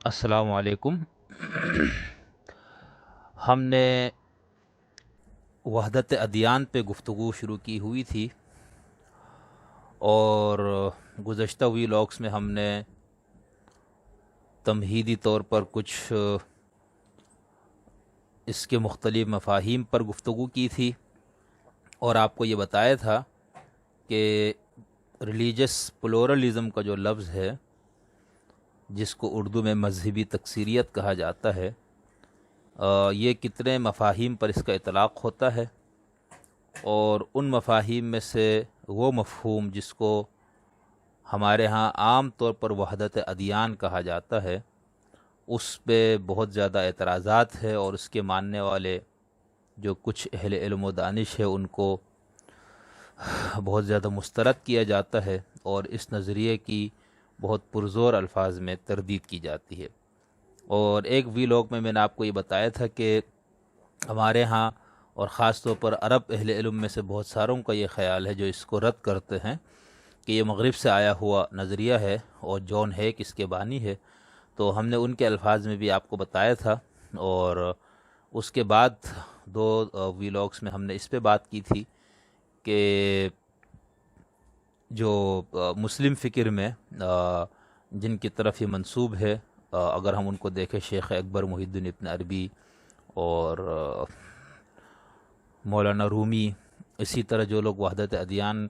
السلام علیکم۔ ہم نے وحدت ادیان پہ گفتگو شروع کی ہوئی تھی، اور گزشتہ ویلاگس میں ہم نے تمہیدی طور پر کچھ اس کے مختلف مفاہیم پر گفتگو کی تھی، اور آپ کو یہ بتایا تھا کہ ریلیجس پلورلزم کا جو لفظ ہے، جس کو اردو میں مذہبی تکثیریت کہا جاتا ہے، یہ کتنے مفاہیم پر اس کا اطلاق ہوتا ہے، اور ان مفاہیم میں سے وہ مفہوم جس کو ہمارے ہاں عام طور پر وحدت ادیان کہا جاتا ہے، اس پہ بہت زیادہ اعتراضات ہے، اور اس کے ماننے والے جو کچھ اہل علم و دانش ہے ان کو بہت زیادہ مسترد کیا جاتا ہے، اور اس نظریے کی بہت پرزور الفاظ میں تردید کی جاتی ہے۔ اور ایک ویلاگ میں نے آپ کو یہ بتایا تھا کہ ہمارے ہاں اور خاص طور پر عرب اہل علم میں سے بہت ساروں کا یہ خیال ہے جو اس کو رد کرتے ہیں کہ یہ مغرب سے آیا ہوا نظریہ ہے، اور جان ہیک اس کے بانی ہے۔ تو ہم نے ان کے الفاظ میں بھی آپ کو بتایا تھا، اور اس کے بعد دو ویلاگس میں ہم نے اس پہ بات کی تھی کہ جو مسلم فکر میں جن کی طرف یہ منسوب ہے، اگر ہم ان کو دیکھیں، شیخ اکبر محی الدین ابن عربی اور مولانا رومی، اسی طرح جو لوگ وحدت ادیان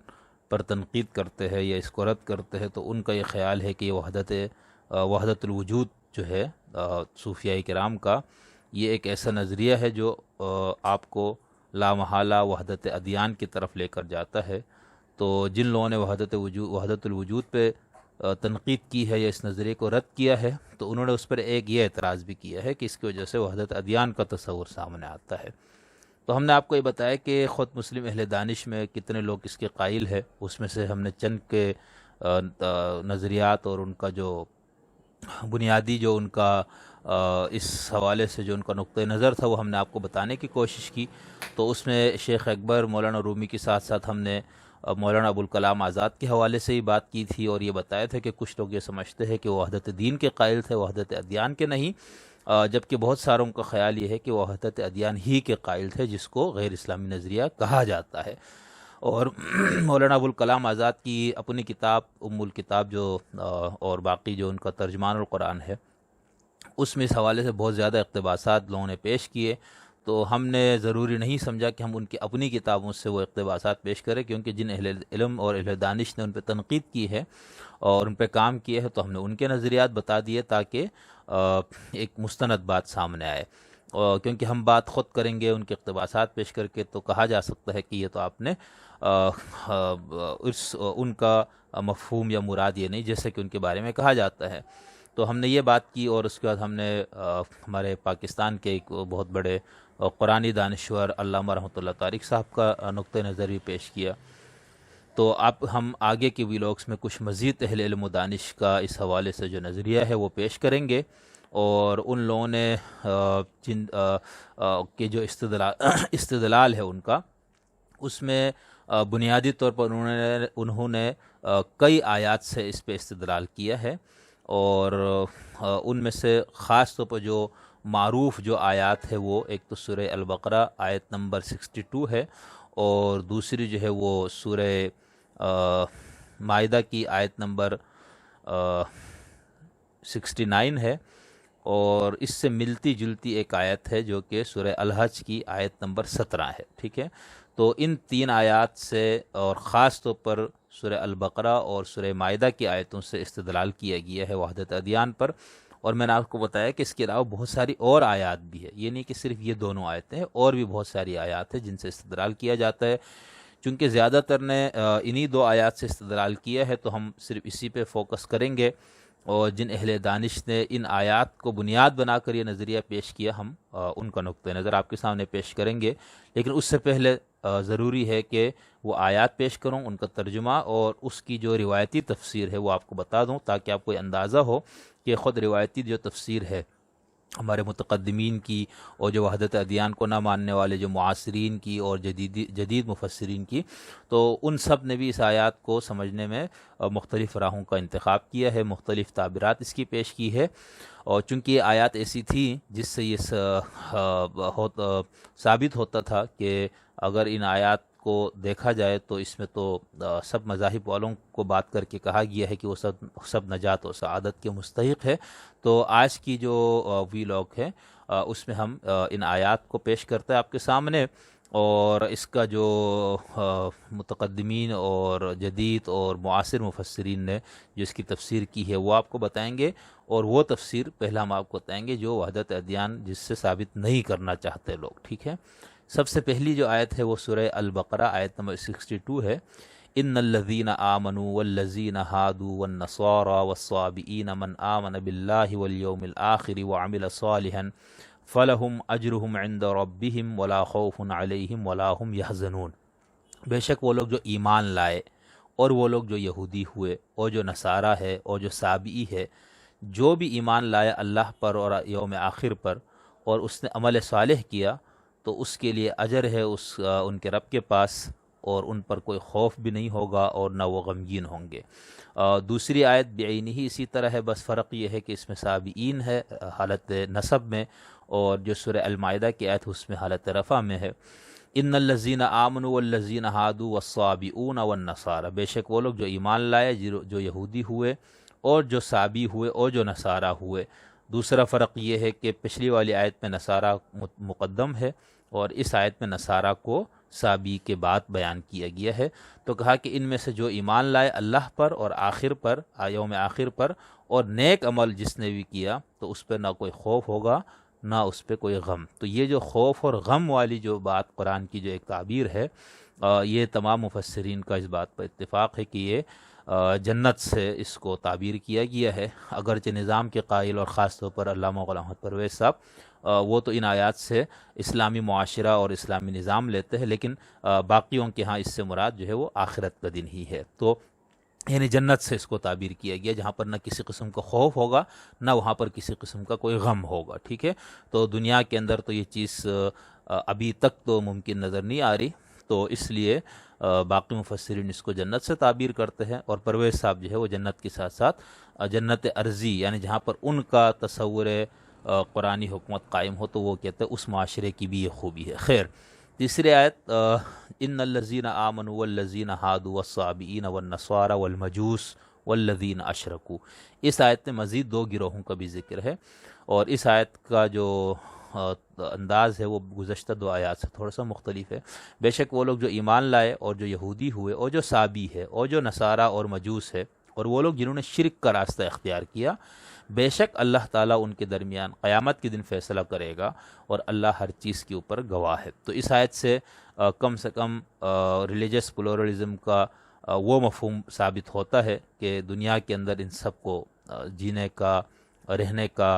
پر تنقید کرتے ہیں یا اس کو رد کرتے ہیں، تو ان کا یہ خیال ہے کہ یہ وحدت الوجود جو ہے صوفیاء کرام کا، یہ ایک ایسا نظریہ ہے جو آپ کو لامحالہ وحدت ادیان کی طرف لے کر جاتا ہے۔ تو جن لوگوں نے وحدت الوجود پہ تنقید کی ہے یا اس نظریے کو رد کیا ہے، تو انہوں نے اس پر ایک یہ اعتراض بھی کیا ہے کہ اس کی وجہ سے وحدت ادیان کا تصور سامنے آتا ہے۔ تو ہم نے آپ کو یہ بتایا کہ خود مسلم اہل دانش میں کتنے لوگ اس کے قائل ہے، اس میں سے ہم نے چند کے نظریات اور ان کا جو بنیادی جو ان کا اس حوالے سے جو ان کا نقطہ نظر تھا وہ ہم نے آپ کو بتانے کی کوشش کی۔ تو اس میں شیخ اکبر، مولانا رومی کے ساتھ ساتھ ہم نے مولانا ابوالکلام آزاد کے حوالے سے ہی بات کی تھی، اور یہ بتایا تھا کہ کچھ لوگ یہ سمجھتے ہیں کہ وہ وحدت دین کے قائل تھے، وحدت ادیان کے نہیں، جبکہ بہت ساروں کا خیال یہ ہے کہ وہ وحدت ادیان ہی کے قائل تھے، جس کو غیر اسلامی نظریہ کہا جاتا ہے۔ اور مولانا ابوالکلام آزاد کی اپنی کتاب ام الکتاب جو اور باقی جو ان کا ترجمان القرآن ہے، اس میں اس حوالے سے بہت زیادہ اقتباسات لوگوں نے پیش کیے، تو ہم نے ضروری نہیں سمجھا کہ ہم ان کی اپنی کتابوں سے وہ اقتباسات پیش کریں، کیونکہ جن اہل علم اور اہل دانش نے ان پہ تنقید کی ہے اور ان پہ کام کیے ہے، تو ہم نے ان کے نظریات بتا دیے تاکہ ایک مستند بات سامنے آئے، کیونکہ ہم بات خود کریں گے ان کے اقتباسات پیش کر کے تو کہا جا سکتا ہے کہ یہ تو آپ نے ان کا مفہوم یا مراد یہ نہیں جیسے کہ ان کے بارے میں کہا جاتا ہے۔ تو ہم نے یہ بات کی، اور اس کے بعد ہم نے ہمارے پاکستان کے ایک بہت بڑے قرآنی دانشور علامہ رحمۃ اللہ طارق صاحب کا نقطہ نظر بھی پیش کیا۔ تو ہم آگے کی ویلاگس میں کچھ مزید اہل علم و دانش کا اس حوالے سے جو نظریہ ہے وہ پیش کریں گے، اور ان لوگوں نے جن کے جو استدلال ہے ان کا، اس میں بنیادی طور پر انہوں نے کئی آیات سے اس پہ استدلال کیا ہے، اور ان میں سے خاص طور پر جو معروف جو آیات ہے وہ ایک تو سورہ البقرہ آیت نمبر 62 ہے، اور دوسری جو ہے وہ سورہ مائدہ کی آیت نمبر 69 ہے، اور اس سے ملتی جلتی ایک آیت ہے جو کہ سورہ الحج کی آیت نمبر 17 ہے، ٹھیک ہے۔ تو ان تین آیات سے اور خاص طور پر سورہ البقرہ اور سورہ مائدہ کی آیتوں سے استدلال کیا گیا ہے وحدت ادیان پر، اور میں نے آپ کو بتایا کہ اس کے علاوہ بہت ساری اور آیات بھی ہے، یہ نہیں کہ صرف یہ دونوں آیتیں ہیں، اور بھی بہت ساری آیات ہیں جن سے استدلال کیا جاتا ہے۔ چونکہ زیادہ تر نے انہی دو آیات سے استدلال کیا ہے، تو ہم صرف اسی پہ فوکس کریں گے، اور جن اہل دانش نے ان آیات کو بنیاد بنا کر یہ نظریہ پیش کیا، ہم ان کا نقطہ نظر آپ کے سامنے پیش کریں گے۔ لیکن اس سے پہلے ضروری ہے کہ وہ آیات پیش کروں، ان کا ترجمہ اور اس کی جو روایتی تفسیر ہے وہ آپ کو بتا دوں، تاکہ آپ کو یہ اندازہ ہو کہ خود روایتی جو تفسیر ہے ہمارے متقدمین کی اور جو وحدت ادیان کو نہ ماننے والے جو معاصرین کی اور جدید مفسرین کی، تو ان سب نے بھی اس آیات کو سمجھنے میں مختلف راہوں کا انتخاب کیا ہے، مختلف تعبیرات اس کی پیش کی ہے۔ اور چونکہ یہ آیات ایسی تھی جس سے یہ ثابت ہوتا تھا کہ اگر ان آیات کو دیکھا جائے تو اس میں تو سب مذاہب والوں کو بات کر کے کہا گیا ہے کہ وہ سب نجات و سعادت کے مستحق ہے، تو آج کی جو وی لاگ ہے اس میں ہم ان آیات کو پیش کرتے ہیں آپ کے سامنے، اور اس کا جو متقدمین اور جدید اور معاصر مفسرین نے جو اس کی تفسیر کی ہے وہ آپ کو بتائیں گے، اور وہ تفسیر پہلا ہم آپ کو بتائیں گے جو وحدت ادیان جس سے ثابت نہیں کرنا چاہتے لوگ، ٹھیک ہے۔ سب سے پہلی جو آیت ہے وہ سورہ البقرہ آیت نمبر 62 ہے۔ ان الذین آمنوا والذین ہادوا والنصارى والصابئین من آمن باللہ والیوم الآخر وعمل صالحا فلہم اجرہم عند ربہم ولا خوف علیہم ولا ہم یحزنون۔ بے شک وہ لوگ جو ایمان لائے اور وہ لوگ جو یہودی ہوئے اور جو نصارہ ہے اور جو سابئی ہے، جو بھی ایمان لائے اللہ پر اور یوم آخر پر اور اس نے عمل صالح کیا، تو اس کے لیے اجر ہے ان کے رب کے پاس، اور ان پر کوئی خوف بھی نہیں ہوگا اور نہ وہ غمگین ہوں گے۔ دوسری آیت بعینہ ہی اسی طرح ہے، بس فرق یہ ہے کہ اس میں سابعین ہے حالت نصب میں، اور جو سورہ المائدہ کی آیت اس میں حالت رفع میں ہے۔ ان الذین آمنوا والذین ہادوا والصابئون والنصارى، بے شک وہ لوگ جو ایمان لائے، جو یہودی ہوئے اور جو سابی ہوئے اور جو نصارہ ہوئے۔ دوسرا فرق یہ ہے کہ پچھلی والی آیت میں نصارہ مقدم ہے اور اس آیت میں نصارہ کو سابی کے بعد بیان کیا گیا ہے، تو کہا کہ ان میں سے جو ایمان لائے اللہ پر اور آخر پر، یوم آخر پر، اور نیک عمل جس نے بھی کیا، تو اس پہ نہ کوئی خوف ہوگا نہ اس پہ کوئی غم۔ تو یہ جو خوف اور غم والی جو بات قرآن کی جو ایک تعبیر ہے، یہ تمام مفسرین کا اس بات پر اتفاق ہے کہ یہ جنت سے اس کو تعبیر کیا گیا ہے، اگرچہ نظام کے قائل اور خاص طور پر علامہ غلام محمد پرویز صاحب وہ تو ان آیات سے اسلامی معاشرہ اور اسلامی نظام لیتے ہیں، لیکن باقیوں کے ہاں اس سے مراد جو ہے وہ آخرت کا دن ہی ہے، تو یعنی جنت سے اس کو تعبیر کیا گیا، جہاں پر نہ کسی قسم کا خوف ہوگا نہ وہاں پر کسی قسم کا کوئی غم ہوگا، ٹھیک ہے۔ تو دنیا کے اندر تو یہ چیز ابھی تک تو ممکن نظر نہیں آ رہی، تو اس لیے باقی مفسرین اس کو جنت سے تعبیر کرتے ہیں، اور پرویز صاحب جو ہے وہ جنت کے ساتھ ساتھ جنت ارضی، یعنی جہاں پر ان کا تصور قرآنی حکومت قائم ہو، تو وہ کہتے ہیں اس معاشرے کی بھی یہ خوبی ہے۔ خیر، تیسری آیت ان الذین آمنوا والذین ہادوا والصابئین والنصارى والمجوس والذین اشرکوا، اس آیت میں مزید دو گروہوں کا بھی ذکر ہے، اور اس آیت کا جو انداز ہے وہ گزشتہ دو آیات سے تھوڑا سا مختلف ہے۔ بے شک وہ لوگ جو ایمان لائے اور جو یہودی ہوئے اور جو سابی ہے اور جو نصارہ اور مجوس ہے، اور وہ لوگ جنہوں نے شرک کا راستہ اختیار کیا، بے شک اللہ تعالیٰ ان کے درمیان قیامت کے دن فیصلہ کرے گا، اور اللہ ہر چیز کے اوپر گواہ ہے۔ تو اس آیت سے کم ریلیجس پلورلزم کا وہ مفہوم ثابت ہوتا ہے کہ دنیا کے اندر ان سب کو جینے کا، رہنے کا،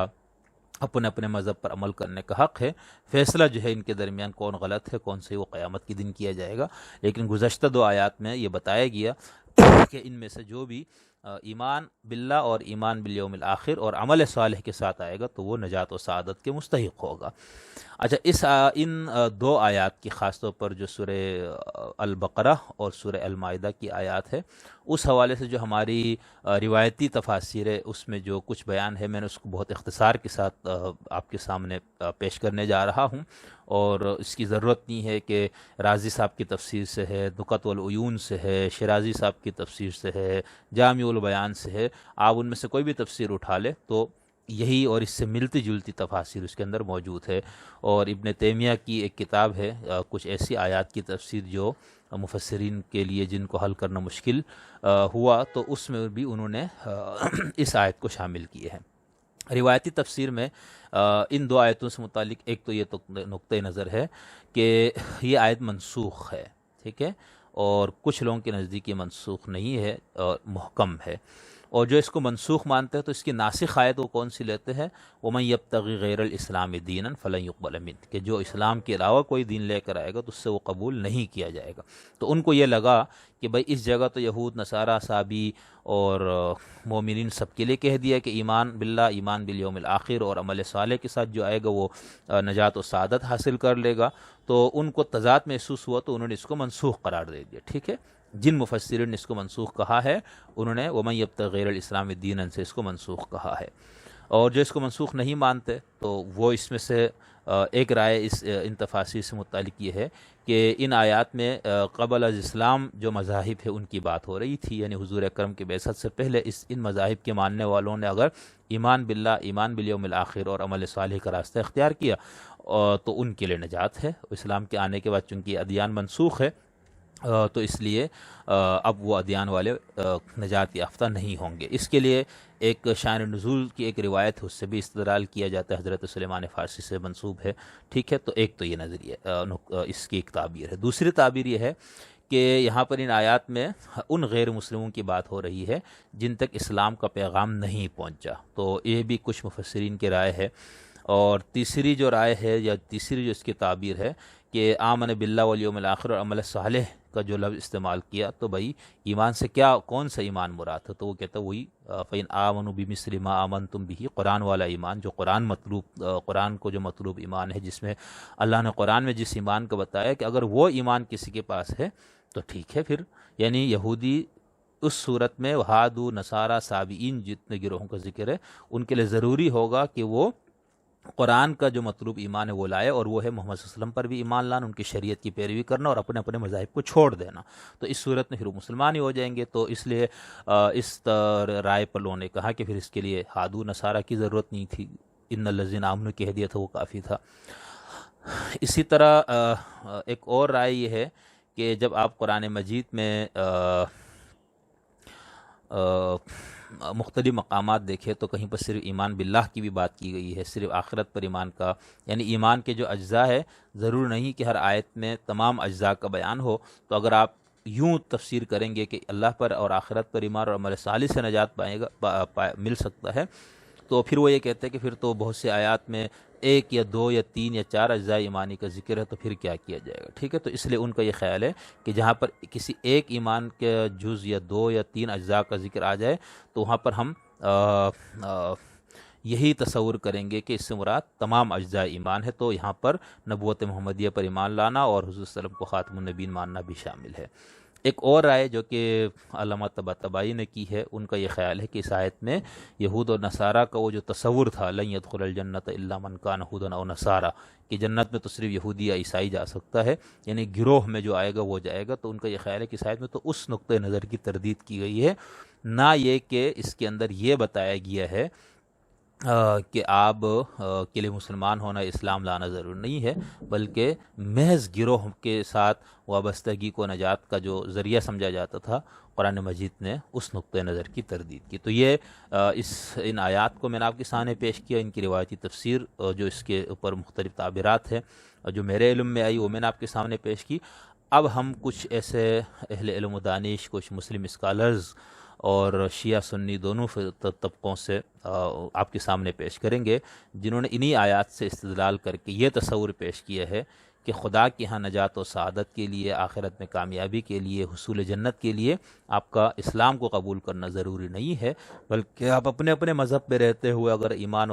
اپنے اپنے مذہب پر عمل کرنے کا حق ہے۔ فیصلہ جو ہے ان کے درمیان کون غلط ہے کون صحیح، وہ قیامت کے دن کیا جائے گا، لیکن گزشتہ دو آیات میں یہ بتایا گیا کہ ان میں سے جو بھی ایمان باللہ اور ایمان بالیوم الآخر اور عمل صالح کے ساتھ آئے گا تو وہ نجات و سعادت کے مستحق ہوگا۔ اچھا، ان دو آیات کی خاص طور پر جو سورہ البقرہ اور سورہ المائدہ کی آیات ہے، اس حوالے سے جو ہماری روایتی تفاسیر ہے اس میں جو کچھ بیان ہے، میں نے اس کو بہت اختصار کے ساتھ آپ کے سامنے پیش کرنے جا رہا ہوں، اور اس کی ضرورت نہیں ہے کہ رازی صاحب کی تفسیر سے ہے، نکت والعیون سے ہے، شیرازی صاحب کی تفسیر سے ہے، جامع البیان سے ہے، آپ ان میں سے کوئی بھی تفسیر اٹھا لے تو یہی اور اس سے ملتی جلتی تفاسیر اس کے اندر موجود ہے۔ اور ابن تیمیہ کی ایک کتاب ہے کچھ ایسی آیات کی تفسیر جو مفسرین کے لیے جن کو حل کرنا مشکل ہوا، تو اس میں بھی انہوں نے اس آیت کو شامل کیے ہیں۔ روایتی تفسیر میں ان دو آیتوں سے متعلق ایک تو یہ نقطۂ نظر ہے کہ یہ آیت منسوخ ہے، ٹھیک ہے، اور کچھ لوگوں کے نزدیک یہ منسوخ نہیں ہے اور محکم ہے، اور جو اس کو منسوخ مانتے ہیں تو اس کی ناسخ آیت وہ کون سی لیتے ہیں؟ وَمَن يَبْتَغِ غَيْرَ الْإِسْلَامِ دِينًا فَلَن يُقْبَلَ مِنْهُ، کہ جو اسلام کے علاوہ کوئی دین لے کر آئے گا تو اس سے وہ قبول نہیں کیا جائے گا۔ تو ان کو یہ لگا کہ بھئی اس جگہ تو یہود، نصارہ، صابی اور مومنین سب کے لیے کہہ دیا کہ ایمان باللہ، ایمان بالیوم الآخر اور عمل صالح کے ساتھ جو آئے گا وہ نجات و سعادت حاصل کر لے گا، تو ان کو تضاد محسوس ہوا تو انہوں نے اس کو منسوخ قرار دے دیا۔ ٹھیک ہے، جن مفسرین نے اس کو منسوخ کہا ہے انہوں نے وَمَن يَبْتَغِ غَيْرَ الْإِسْلَامِ دِينًا سے اس کو منسوخ کہا ہے، اور جو اس کو منسوخ نہیں مانتے تو وہ اس میں سے ایک رائے ان تفاسیر سے متعلق یہ ہے کہ ان آیات میں قبل از اسلام جو مذاہب ہے ان کی بات ہو رہی تھی، یعنی حضور اکرم کی بعثت سے پہلے ان مذاہب کے ماننے والوں نے اگر ایمان باللہ، ایمان بالیوم الآخر اور عمل صالح کا راستہ اختیار کیا تو ان کے لیے نجات ہے۔ اسلام کے آنے کے بعد چونکہ ادیان منسوخ ہے تو اس لیے اب وہ ادیان والے نجات یافتہ نہیں ہوں گے۔ اس کے لیے ایک شان نزول کی ایک روایت ہے، اس سے بھی استدلال کیا جاتا ہے، حضرت سلیمان فارسی سے منسوب ہے۔ ٹھیک ہے، تو ایک تو یہ نظریہ اس کی ایک تعبیر ہے۔ دوسری تعبیر یہ ہے کہ یہاں پر ان آیات میں ان غیر مسلموں کی بات ہو رہی ہے جن تک اسلام کا پیغام نہیں پہنچا، تو یہ بھی کچھ مفسرین کی رائے ہے۔ اور تیسری جو رائے ہے یا تیسری جو اس کی تعبیر ہے کہ آمن باللہ والیوم الآخر اور عمل صالح کا جو لفظ استعمال کیا، تو بھائی ایمان سے کون سا ایمان مراد ہے؟ تو وہ کہتا ہے وہی فَإِنْ آمَنُوا بِمِثْلِ مَا آمَنْتُمْ بِهِ، قرآن والا ایمان، جو قرآن کو جو مطلوب ایمان ہے، جس میں اللہ نے قرآن میں جس ایمان کو بتایا کہ اگر وہ ایمان کسی کے پاس ہے تو ٹھیک ہے، پھر یعنی یہودی اس صورت میں ہادو، نصارہ، صابئین جتنے گروہوں کا ذکر ہے ان کے لیے ضروری ہوگا کہ وہ قرآن کا جو مطلوب ایمان ہے وہ لائے، اور وہ ہے محمد صلی اللہ علیہ وسلم پر بھی ایمان لانا، ان کی شریعت کی پیروی کرنا اور اپنے اپنے مذاہب کو چھوڑ دینا۔ تو اس صورت میں پھر وہ مسلمان ہی ہو جائیں گے۔ تو اس لیے اس رائے پر لوگوں نے کہا کہ پھر اس کے لیے ہادو، نصارہ کی ضرورت نہیں تھی، ان الذین آمنوا کہہ دیا تھا وہ کافی تھا۔ اسی طرح ایک اور رائے یہ ہے کہ جب آپ قرآن مجید میں مختلف مقامات دیکھیں تو کہیں پر صرف ایمان باللہ کی بھی بات کی گئی ہے، صرف آخرت پر ایمان کا، یعنی ایمان کے جو اجزاء ہے، ضرور نہیں کہ ہر آیت میں تمام اجزاء کا بیان ہو۔ تو اگر آپ یوں تفسیر کریں گے کہ اللہ پر اور آخرت پر ایمان اور عمل صالح سے نجات مل سکتا ہے، تو پھر وہ یہ کہتے ہیں کہ پھر تو بہت سے آیات میں ایک یا دو یا تین یا چار اجزاء ایمانی کا ذکر ہے، تو پھر کیا کیا جائے گا؟ ٹھیک ہے، تو اس لیے ان کا یہ خیال ہے کہ جہاں پر کسی ایک ایمان کے جز یا دو یا تین اجزاء کا ذکر آ جائے تو وہاں پر ہم یہی تصور کریں گے کہ اس سے مراد تمام اجزاء ایمان ہے، تو یہاں پر نبوت محمدیہ پر ایمان لانا اور حضور صلی اللہ علیہ وسلم کو خاتم النبیین ماننا بھی شامل ہے۔ ایک اور رائے جو کہ علامہ طباطبائی نے کی ہے، ان کا یہ خیال ہے کہ اس آیت میں یہود اور نصارہ کا وہ جو تصور تھا لن يدخل الجنت الا من کان هودا او نصارا، کہ جنت میں تو صرف یہودی یا عیسائی جا سکتا ہے، یعنی گروہ میں جو آئے گا وہ جائے گا، تو ان کا یہ خیال ہے کہ اس آیت میں تو اس نقطۂ نظر کی تردید کی گئی ہے، نہ یہ کہ اس کے اندر یہ بتایا گیا ہے کہ آپ کے لیے مسلمان ہونا، اسلام لانا ضرور نہیں ہے، بلکہ محض گروہ کے ساتھ وابستگی کو نجات کا جو ذریعہ سمجھا جاتا تھا، قرآن مجید نے اس نقطۂ نظر کی تردید کی۔ تو یہ ان آیات کو میں نے آپ کے سامنے پیش کیا، ان کی روایتی تفسیر جو اس کے اوپر مختلف تعبیرات ہیں جو میرے علم میں آئی وہ میں نے آپ کے سامنے پیش کی۔ اب ہم کچھ ایسے اہل علم و دانش، کچھ مسلم اسکالرز اور شیعہ سنی دونوں طبقوں سے آپ کے سامنے پیش کریں گے جنہوں نے انہی آیات سے استدلال کر کے یہ تصور پیش کیا ہے کہ خدا کے ہاں نجات و سعادت کے لیے، آخرت میں کامیابی کے لیے، حصول جنت کے لیے آپ کا اسلام کو قبول کرنا ضروری نہیں ہے، بلکہ آپ اپنے اپنے مذہب پہ رہتے ہوئے اگر ایمان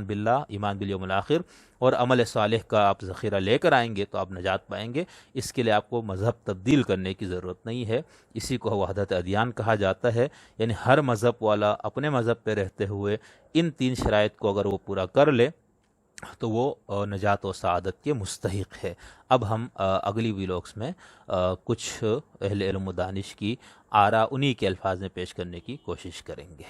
باللہ، ایمان بالیوم الآخر اور عمل صالح کا آپ ذخیرہ لے کر آئیں گے تو آپ نجات پائیں گے۔ اس کے لیے آپ کو مذہب تبدیل کرنے کی ضرورت نہیں ہے۔ اسی کو وحدت ادیان کہا جاتا ہے، یعنی ہر مذہب والا اپنے مذہب پہ رہتے ہوئے ان تین شرائط کو اگر وہ پورا کر لے تو وہ نجات و سعادت کے مستحق ہے۔ اب ہم اگلی ویلوگس میں کچھ اہل علم و دانش کی آراء انہی کے الفاظ میں پیش کرنے کی کوشش کریں گے۔